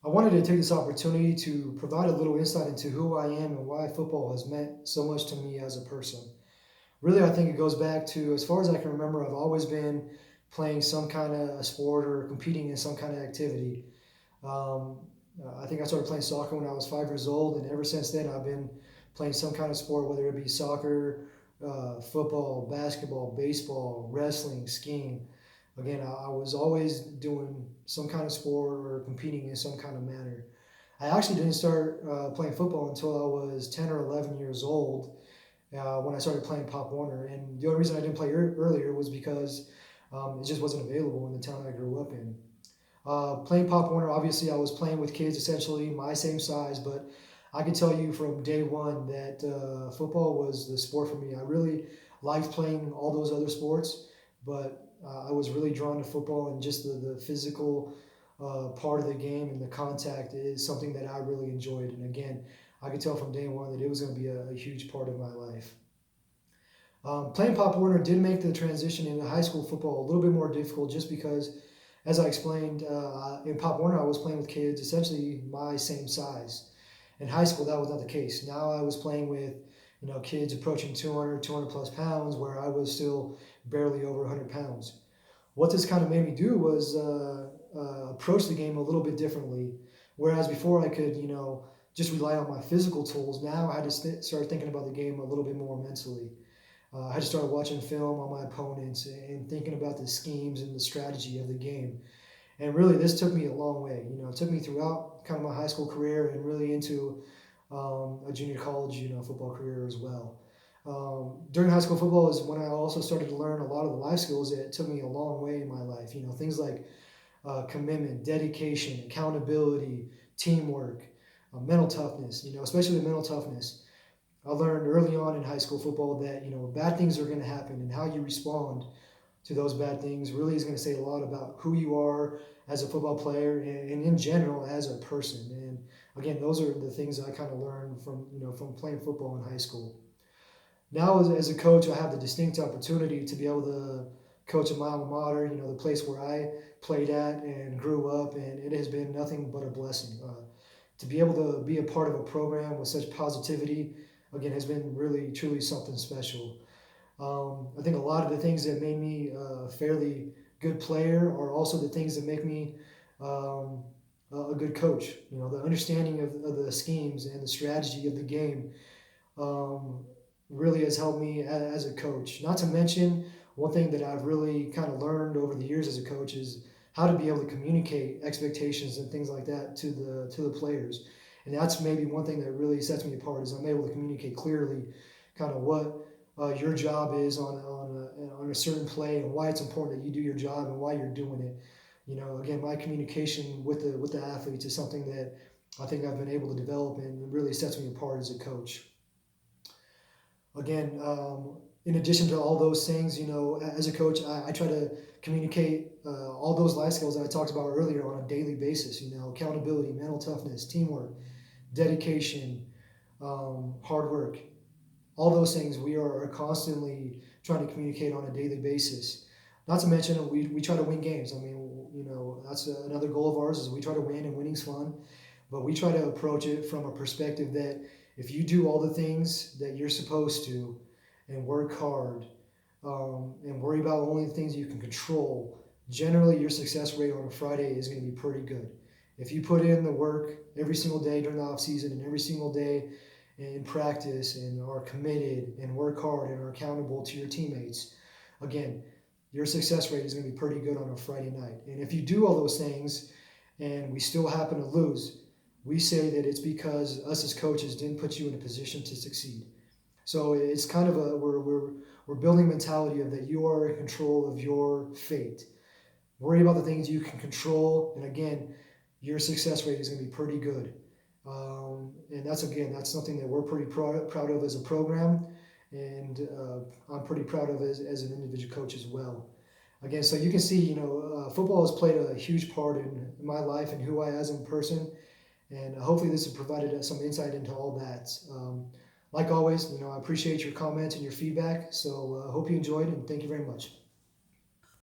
I wanted to take this opportunity to provide a little insight into who I am and why football has meant so much to me as a person. Really, I think it goes back to, as far as I can remember, I've always been playing some kind of sport or competing in some kind of activity. Um, I think I started playing soccer when I was 5 years old, and ever since then, I've been playing some kind of sport, whether it be soccer, football, basketball, baseball, wrestling, skiing. Again, I was always doing some kind of sport or competing in some kind of manner. I actually didn't start playing football until I was 10 or 11 years old when I started playing Pop Warner. And the only reason I didn't play earlier was because it just wasn't available in the town I grew up in. Playing Pop Warner, obviously, I was playing with kids essentially my same size, but I can tell you from day one that football was the sport for me. I really liked playing all those other sports, but I was really drawn to football, and just the physical part of the game and the contact is something that I really enjoyed. And again, I could tell from day one that it was going to be a huge part of my life. Playing Pop Warner did make the transition into high school football a little bit more difficult just because, as I explained, in Pop Warner, I was playing with kids essentially my same size. In high school, that was not the case. Now I was playing with kids approaching 200, 200 plus pounds, where I was still barely over 100 pounds. What this kind of made me do was approach the game a little bit differently. Whereas before I could, just rely on my physical tools, now I had to start thinking about the game a little bit more mentally. I just started watching film on my opponents and thinking about the schemes and the strategy of the game. And really, this took me a long way. It took me throughout kind of my high school career and really into a junior college, football career as well. During high school football is when I also started to learn a lot of the life skills that took me a long way in my life. Things like commitment, dedication, accountability, teamwork, mental toughness. Especially the mental toughness. I learned early on in high school football that bad things are going to happen, and how you respond to those bad things really is going to say a lot about who you are as a football player and in general as a person. And again, those are the things I kind of learned from playing football in high school. Now, as a coach, I have the distinct opportunity to be able to coach at my alma mater, the place where I played at and grew up, and it has been nothing but a blessing. To be able to be a part of a program with such positivity, again, has been really, truly something special. I think a lot of the things that made me a fairly good player are also the things that make me um, a good coach. The understanding of the schemes and the strategy of the game um, really has helped me as a coach. Not to mention, one thing that I've really kind of learned over the years as a coach is how to be able to communicate expectations and things like that to the players. And that's maybe one thing that really sets me apart is I'm able to communicate clearly kind of what your job is on a certain play and why it's important that you do your job and why you're doing it. Again, my communication with the athletes is something that I think I've been able to develop and really sets me apart as a coach. Again, in addition to all those things, as a coach, I try to communicate all those life skills that I talked about earlier on a daily basis. Accountability, mental toughness, teamwork, dedication, hard work. All those things we are constantly trying to communicate on a daily basis. Not to mention we try to win games. I mean, that's another goal of ours is we try to win, and winning's fun. But we try to approach it from a perspective that if you do all the things that you're supposed to and work hard and worry about only the things you can control, generally your success rate on a Friday is going to be pretty good. If you put in the work every single day during the off season and every single day in practice and are committed and work hard and are accountable to your teammates, again, your success rate is going to be pretty good on a Friday night. And if you do all those things and we still happen to lose, we say that it's because us as coaches didn't put you in a position to succeed. So it's kind of we're building a mentality of that you are in control of your fate. Worry about the things you can control, and again, your success rate is going to be pretty good. And that's something that we're pretty proud of as a program, and I'm pretty proud of as an individual coach as well. Again, so you can see, football has played a huge part in my life and who I am as a person, and hopefully this has provided some insight into all that. Like always, I appreciate your comments and your feedback. So I hope you enjoyed, and thank you very much.